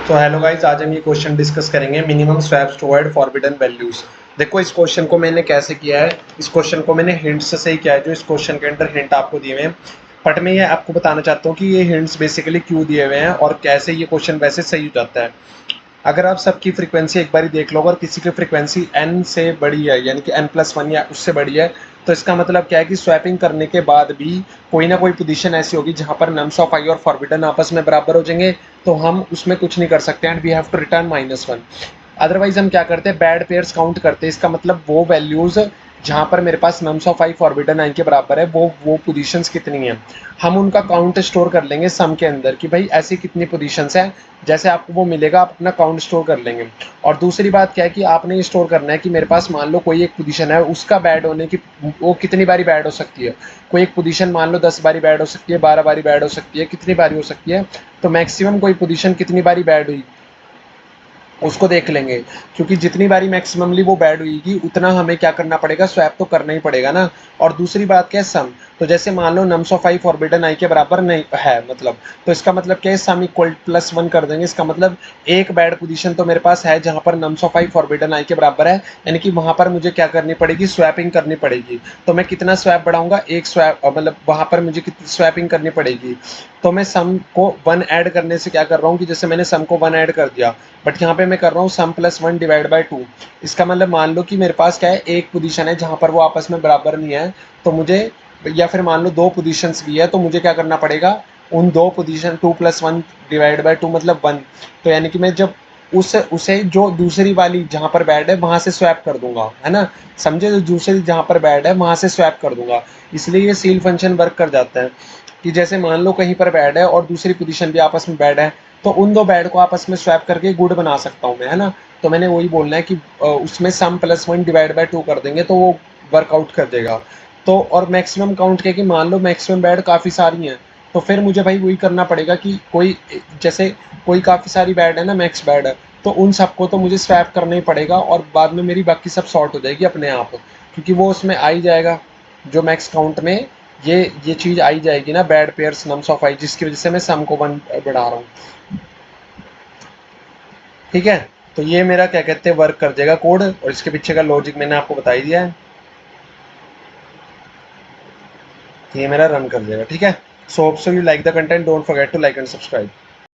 तो hello guys, आज हम ये क्वेश्चन डिस्कस करेंगे minimum swaps to avoid forbidden values. देखो इस क्वेश्चन को मैंने कैसे किया है, इस क्वेश्चन को मैंने हिंट्स से ही किया है। जो इस क्वेश्चन के अंदर हिंट आपको दिए हुए हैं, बट मैं ये आपको बताना चाहता हूँ कि ये हिंट्स बेसिकली क्यों दिए हुए हैं और कैसे ये क्वेश्चन वैसे सही हो जाता है। अगर आप सबकी फ्रीक्वेंसी एक बार देख लो, अगर किसी की फ्रीक्वेंसी n से बड़ी है यानी कि n+1 या उससे बड़ी है, तो इसका मतलब क्या है कि स्वैपिंग करने के बाद भी कोई ना कोई पोजीशन ऐसी होगी जहां पर नम्स ऑफ आई और फॉरबिडन आपस में बराबर हो जाएंगे, तो हम उसमें कुछ नहीं कर सकते and we have to return -1। Otherwise हम क्या करते हैं, बैड पेयर्स काउंट करते हैं। इसका मतलब वो वैल्यूज जहां पर मेरे पास नम्स ऑफ आई फॉरबिडन आई के बराबर है वो पोजीशंस कितनी हैं, हम उनका काउंट स्टोर कर लेंगे सम के अंदर कि भाई ऐसी कितनी पोजीशंस हैं। जैसे आपको वो मिलेगा आप अपना काउंट स्टोर कर लेंगे। और दूसरी बात क्या है कि आपने ये स्टोर करना है कि मेरे पास मान लो कोई एक पोजीशन है, उसका बैड होने की वो कितनी बारी बैड हो सकती है। कोई एक पोजीशन मान लो 10 बारी बैड हो सकती है, 12 बारी बैड हो सकती है, कितनी बारी हो सकती है, तो मैक्सिमम कोई पोजीशन कितनी बारी बैड हुई उसको देख लेंगे। क्योंकि जितनी बारी मैक्सिममली वो बैड हुईगी उतना हमें क्या करना पड़ेगा, स्वैप तो करना ही पड़ेगा ना। और दूसरी बात क्या है, सम। तो जैसे मान लो नम्स ऑफ आई फॉरबिडन आई के बराबर नहीं है, मतलब तो इसका मतलब क्या है, सम इक्वल +1 कर देंगे। इसका मतलब एक बैड पोजीशन तो मेरे पास है जहां पर नम्स ऑफ आई फॉरबिडन आई के बराबर है, यानी कि वहां पर मुझे क्या करनी पड़ेगी, स्वैपिंग करनी पड़ेगी। तो मैं कितना स्वैप बढ़ाऊंगा, एक स्वैप, मतलब वहां पर मुझे कितनी स्वैपिंग करनी पड़ेगी। तो मैं सम को 1 ऐड करने से क्या कर रहा हूँ कि जैसे मैंने सम को 1 ऐड कर दिया, बट यहाँ पे मैं कर रहा हूँ सम +1 डिवाइड बाई 2। इसका मतलब मान लो कि मेरे पास क्या है, एक पोजीशन है जहां पर वो आपस में बराबर नहीं है, तो मुझे, या फिर मान लो दो पोजीशंस भी है, तो मुझे क्या करना पड़ेगा, उन दो पोजीशन 2+1 डिवाइड बाई 2 मतलब 1। तो यानी कि मैं जब उसे जो दूसरी वाली जहां पर बैड है वहां से स्वैप कर दूंगा, है ना। समझे, जो दूसरी जहां पर बैड है वहां से स्वैप कर दूंगा। इसलिए ये सील फंक्शन वर्क कर जाता है कि जैसे मान लो कहीं पर बैड है और दूसरी पोजीशन भी आपस में बैड है, तो उन दो बैड को आपस में स्वैप करके गुड बना सकता हूँ मैं, है ना। तो मैंने वही बोलना है कि उसमें सम +1 डिवाइड बाई 2 कर देंगे तो वो वर्कआउट कर देगा। तो और मैक्सिमम काउंट क्या कि मान लो मैक्सिमम बैड काफ़ी सारी हैं, तो फिर मुझे भाई वही करना पड़ेगा कि कोई, जैसे कोई काफ़ी सारी बैड है ना, मैक्स बैड है, तो उन सबको तो मुझे स्वैप करना ही पड़ेगा और बाद में मेरी बाकी सब सॉर्ट हो जाएगी अपने आप, क्योंकि वो उसमें आ ही जाएगा। जो मैक्स काउंट में ये चीज़ आई जाएगी ना, बैड पेयर्स नम्स ऑफ आई, जिसकी वजह से मैं सम को 1 बढ़ा रहा हूँ। ठीक है, तो ये मेरा क्या कहते हैं वर्क कर जाएगा कोड, और इसके पीछे का लॉजिक मैंने आपको बता ही दिया है। ये मेरा रन कर जाएगा, ठीक है। So hope so you like the content, don't forget to like and subscribe.